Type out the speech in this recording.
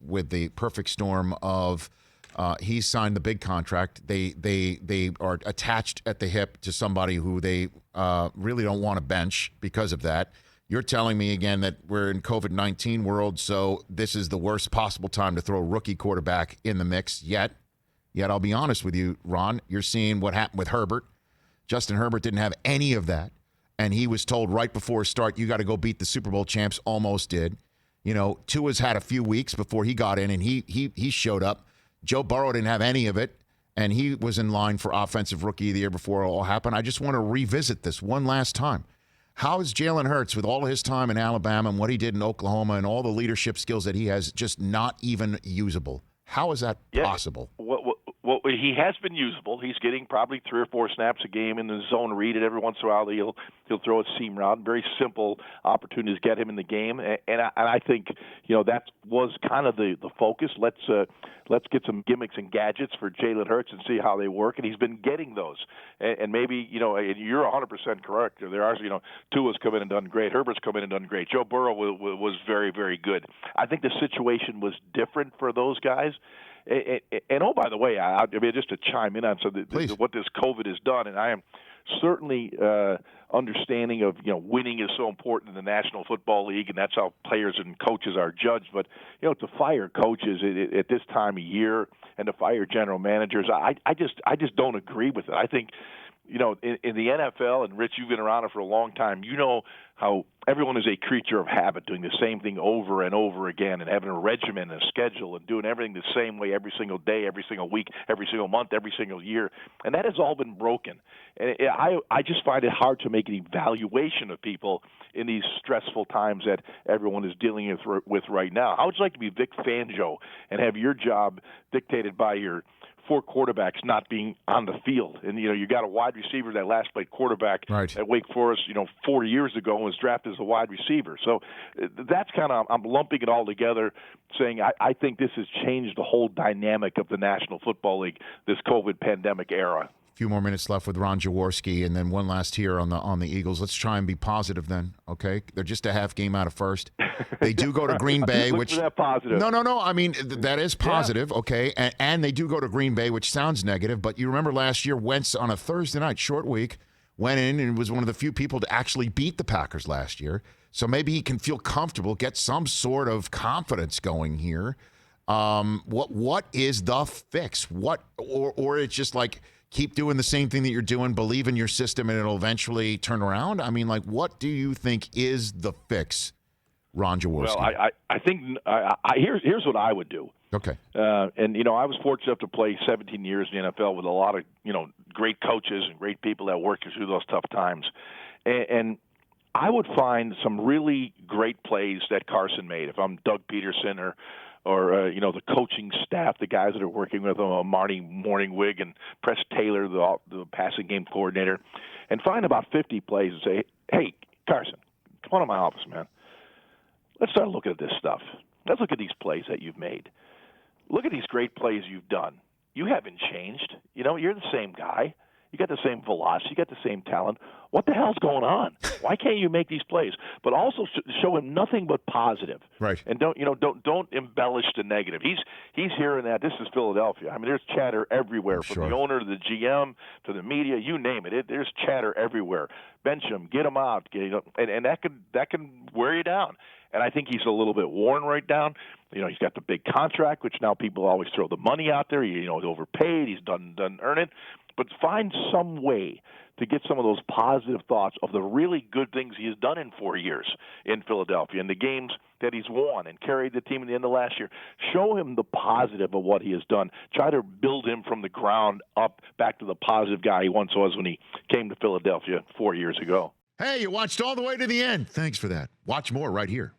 with the perfect storm of he's signed the big contract. They are attached at the hip to somebody who they really don't want to bench because of that. You're telling me again that we're in COVID-19 world, so this is the worst possible time to throw a rookie quarterback in the mix yet. Yet I'll be honest with you, Ron, you're seeing what happened with Herbert. Justin Herbert didn't have any of that, and he was told right before start, you got to go beat the Super Bowl champs, almost did. You know, Tua's had a few weeks before he got in, and he showed up. Joe Burrow didn't have any of it, and he was in line for Offensive Rookie of the Year before it all happened. I just want to revisit this one last time. How is Jalen Hurts, with all his time in Alabama and what he did in Oklahoma and all the leadership skills that he has, just not even usable? How is that possible? Well, he has been usable. He's getting probably 3 or 4 snaps a game in the zone read it. Every once in a while, he'll throw a seam route. Very simple opportunities to get him in the game. And I think, that was kind of the focus. Let's get some gimmicks and gadgets for Jalen Hurts and see how they work. And he's been getting those. And maybe, and you're 100% correct. There are, Tua's come in and done great. Herbert's come in and done great. Joe Burrow was very, very good. I think the situation was different for those guys. And oh, by the way, I mean, just to chime in on what this COVID has done, and I am certainly understanding of winning is so important in the National Football League, and that's how players and coaches are judged. But to fire coaches at this time of year and to fire general managers, I just don't agree with it. I think in the NFL, and Rich, you've been around it for a long time, you know how everyone is a creature of habit, doing the same thing over and over again and having a regimen and a schedule and doing everything the same way every single day, every single week, every single month, every single year. And that has all been broken. And I just find it hard to make an evaluation of people in these stressful times that everyone is dealing with right now. How would you like to be Vic Fangio and have your job dictated by your 4 quarterbacks not being on the field? And, you got a wide receiver that last played quarterback at Wake Forest, 4 years ago and was drafted as a wide receiver. So that's kind of, I'm lumping it all together, saying I think this has changed the whole dynamic of the National Football League, this COVID pandemic era. Few more minutes left with Ron Jaworski, and then one last here on the Eagles. Let's try and be positive then, okay? They're just a half game out of first. They do go to Green Bay, Look which for that positive. No. I mean, that is positive, okay? And they do go to Green Bay, which sounds negative, but you remember last year, Wentzs on a Thursday night, short week, went in and was one of the few people to actually beat the Packers last year. So maybe he can feel comfortable, get some sort of confidence going here. What is the fix? Or it's just like, keep doing the same thing that you're doing, believe in your system, and it'll eventually turn around? I mean, what do you think is the fix, Ron Jaworski? Well, I think here's what I would do. Okay. And, I was fortunate enough to play 17 years in the NFL with a lot of, great coaches and great people that worked through those tough times. And I would find some really great plays that Carson made. If I'm Doug Peterson or the coaching staff, the guys that are working with him, Marty Morningwig and Press Taylor, the passing game coordinator, and find about 50 plays and say, hey, Carson, come on to my office, man. Let's start looking at this stuff. Let's look at these plays that you've made. Look at these great plays you've done. You haven't changed. You're the same guy. You got the same velocity. You got the same talent. What the hell's going on? Why can't you make these plays? But also show him nothing but positive. Right. And don't embellish the negative. He's hearing that. This is Philadelphia. I mean, there's chatter everywhere from the owner to the GM to the media. You name it. There's chatter everywhere. Bench him, get him out, and that can wear you down. And I think he's a little bit worn right down. He's got the big contract, which now people always throw the money out there. He's overpaid. He's done earn it. But find some way to get some of those positive thoughts of the really good things he has done in 4 years in Philadelphia and the games that he's won and carried the team at the end of last year. Show him the positive of what he has done. Try to build him from the ground up back to the positive guy he once was when he came to Philadelphia 4 years ago. Hey, you watched all the way to the end. Thanks for that. Watch more right here.